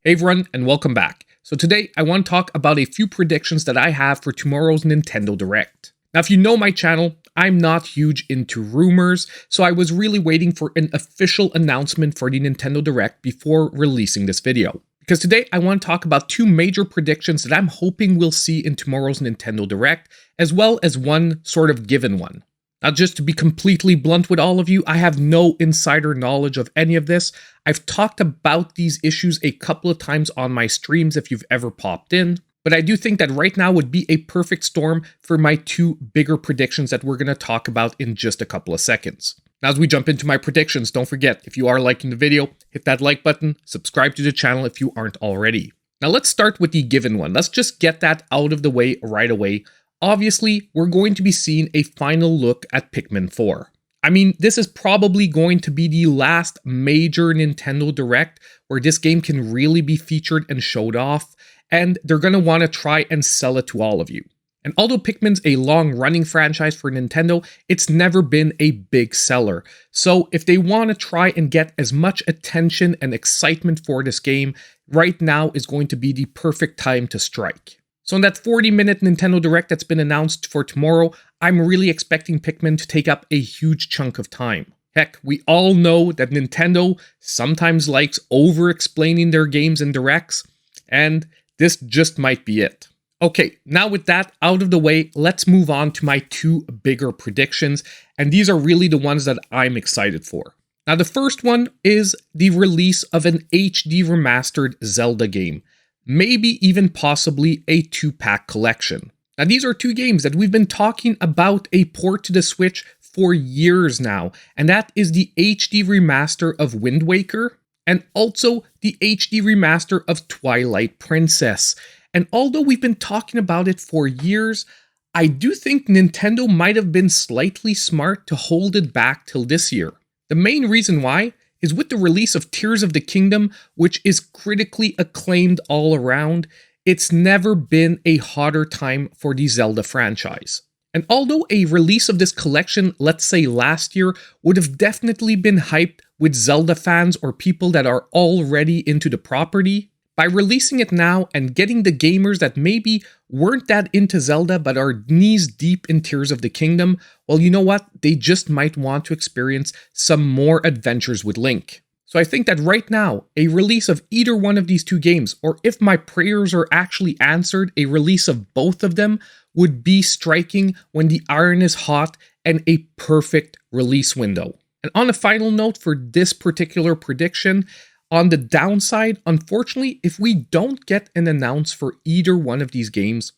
Hey everyone, and welcome back. So today I want to talk about a few predictions that I have for tomorrow's Nintendo Direct. Now if you know my channel, I'm not huge into rumors, so I was really waiting for an official announcement for the Nintendo Direct before releasing this video. Because today I want to talk about two major predictions that I'm hoping we'll see in tomorrow's Nintendo Direct, as well as one sort of given one. Now, just to be completely blunt with all of you, I have no insider knowledge of any of this. I've talked about these issues a couple of times on my streams if you've ever popped in, but I do think that right now would be a perfect storm for my two bigger predictions that we're going to talk about in just a couple of seconds. Now, as we jump into my predictions, don't forget, if you are liking the video, hit that like button, subscribe to the channel if you aren't already. Now, let's start with the given one. Let's just get that out of the way right away. Obviously, we're going to be seeing a final look at Pikmin 4. I mean, this is probably going to be the last major Nintendo Direct where this game can really be featured and showed off, and they're going to want to try and sell it to all of you. And although Pikmin's a long-running franchise for Nintendo, it's never been a big seller. So if they want to try and get as much attention and excitement for this game, right now is going to be the perfect time to strike. So in that 40-minute Nintendo Direct that's been announced for tomorrow, I'm really expecting Pikmin to take up a huge chunk of time. Heck, we all know that Nintendo sometimes likes over-explaining their games in Directs, and this just might be it. Okay, now with that out of the way, let's move on to my two bigger predictions, and these are really the ones that I'm excited for. Now the first one is the release of an HD remastered Zelda game. Maybe even possibly a 2-pack collection. Now these are two games that we've been talking about a port to the Switch for years now, and that is the HD remaster of Wind Waker and also the HD remaster of Twilight Princess. And although we've been talking about it for years, I do think Nintendo might have been slightly smart to hold it back till this year. The main reason why is with the release of Tears of the Kingdom, which is critically acclaimed all around, it's never been a hotter time for the Zelda franchise. And although a release of this collection, let's say last year, would have definitely been hyped with Zelda fans or people that are already into the property, by releasing it now and getting the gamers that maybe weren't that into Zelda but are knees deep in Tears of the Kingdom, well, you know what? They just might want to experience some more adventures with Link. So I think that right now, a release of either one of these two games, or if my prayers are actually answered, a release of both of them would be striking when the iron is hot and a perfect release window. And on a final note for this particular prediction, on the downside, unfortunately, if we don't get an announce for either one of these games,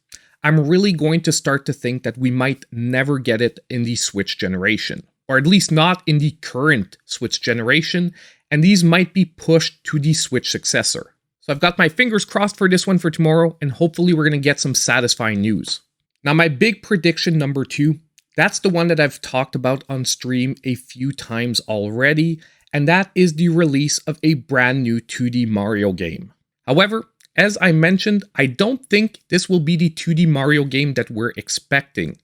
I'm really going to start to think that we might never get it in the Switch generation, or at least not in the current Switch generation, and these might be pushed to the Switch successor. So I've got my fingers crossed for this one for tomorrow, and hopefully we're going to get some satisfying news. Now my big prediction number 2, that's the one that I've talked about on stream a few times already, and that is the release of a brand new 2D Mario game. However, as I mentioned, I don't think this will be the 2D Mario game that we're expecting,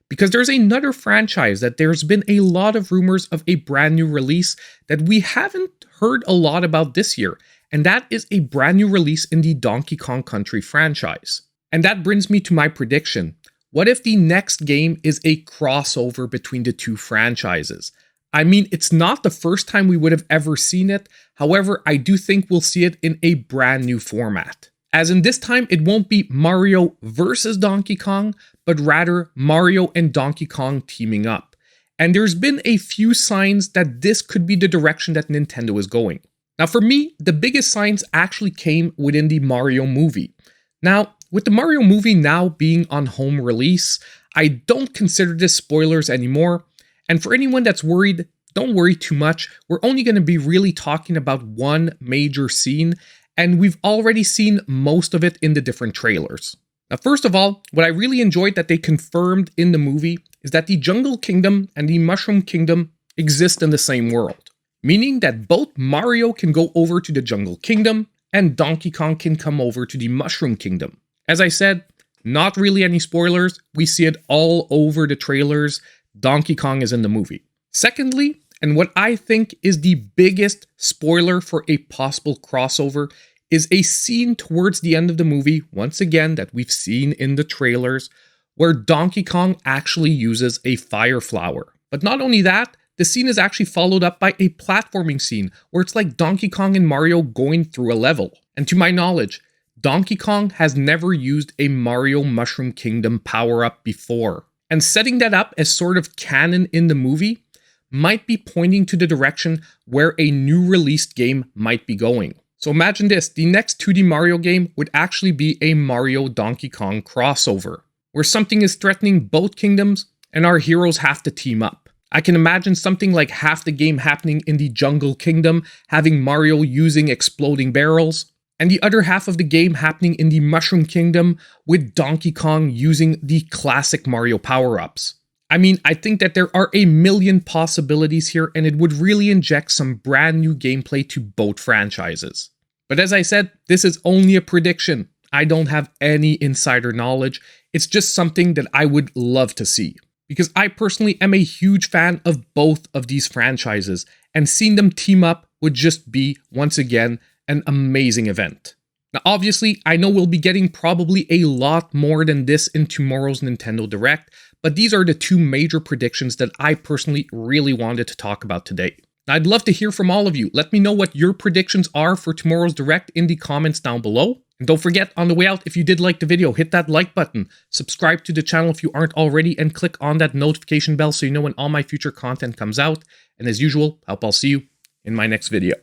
because there's another franchise that there's been a lot of rumors of a brand new release that we haven't heard a lot about this year, and that is a brand new release in the Donkey Kong Country franchise. And that brings me to my prediction. What if the next game is a crossover between the two franchises? I mean, it's not the first time we would have ever seen it. However, I do think we'll see it in a brand new format. As in this time, it won't be Mario versus Donkey Kong, but rather Mario and Donkey Kong teaming up. And there's been a few signs that this could be the direction that Nintendo is going. Now for me, the biggest signs actually came within the Mario movie. Now, with the Mario movie now being on home release, I don't consider this spoilers anymore. And for anyone that's worried, don't worry too much. We're only going to be really talking about one major scene, and we've already seen most of it in the different trailers. Now, first of all, what I really enjoyed that they confirmed in the movie is that the Jungle Kingdom and the Mushroom Kingdom exist in the same world, meaning that both Mario can go over to the Jungle Kingdom and Donkey Kong can come over to the Mushroom Kingdom. As I said, not really any spoilers. We see it all over the trailers. Donkey Kong is in the movie. Secondly, and what I think is the biggest spoiler for a possible crossover, is a scene towards the end of the movie, once again, that we've seen in the trailers, where Donkey Kong actually uses a fire flower. But not only that, the scene is actually followed up by a platforming scene where it's like Donkey Kong and Mario going through a level. And to my knowledge, Donkey Kong has never used a Mario Mushroom Kingdom power-up before. And setting that up as sort of canon in the movie might be pointing to the direction where a new released game might be going. So imagine this, the next 2D Mario game would actually be a Mario Donkey Kong crossover, where something is threatening both kingdoms and our heroes have to team up. I can imagine something like half the game happening in the Jungle Kingdom, having Mario using exploding barrels, and the other half of the game happening in the Mushroom Kingdom with Donkey Kong using the classic Mario power-ups. I mean, I think that there are a million possibilities here, and it would really inject some brand new gameplay to both franchises. But as I said, this is only a prediction. I don't have any insider knowledge. It's just something that I would love to see. Because I personally am a huge fan of both of these franchises, and seeing them team up would just be, once again, an amazing event. Now obviously, I know we'll be getting probably a lot more than this in tomorrow's Nintendo Direct, but these are the two major predictions that I personally really wanted to talk about today. Now, I'd love to hear from all of you. Let me know what your predictions are for tomorrow's Direct in the comments down below. And don't forget, on the way out, if you did like the video, hit that like button, subscribe to the channel if you aren't already, and click on that notification bell so you know when all my future content comes out. And as usual, I hope I'll see you in my next video.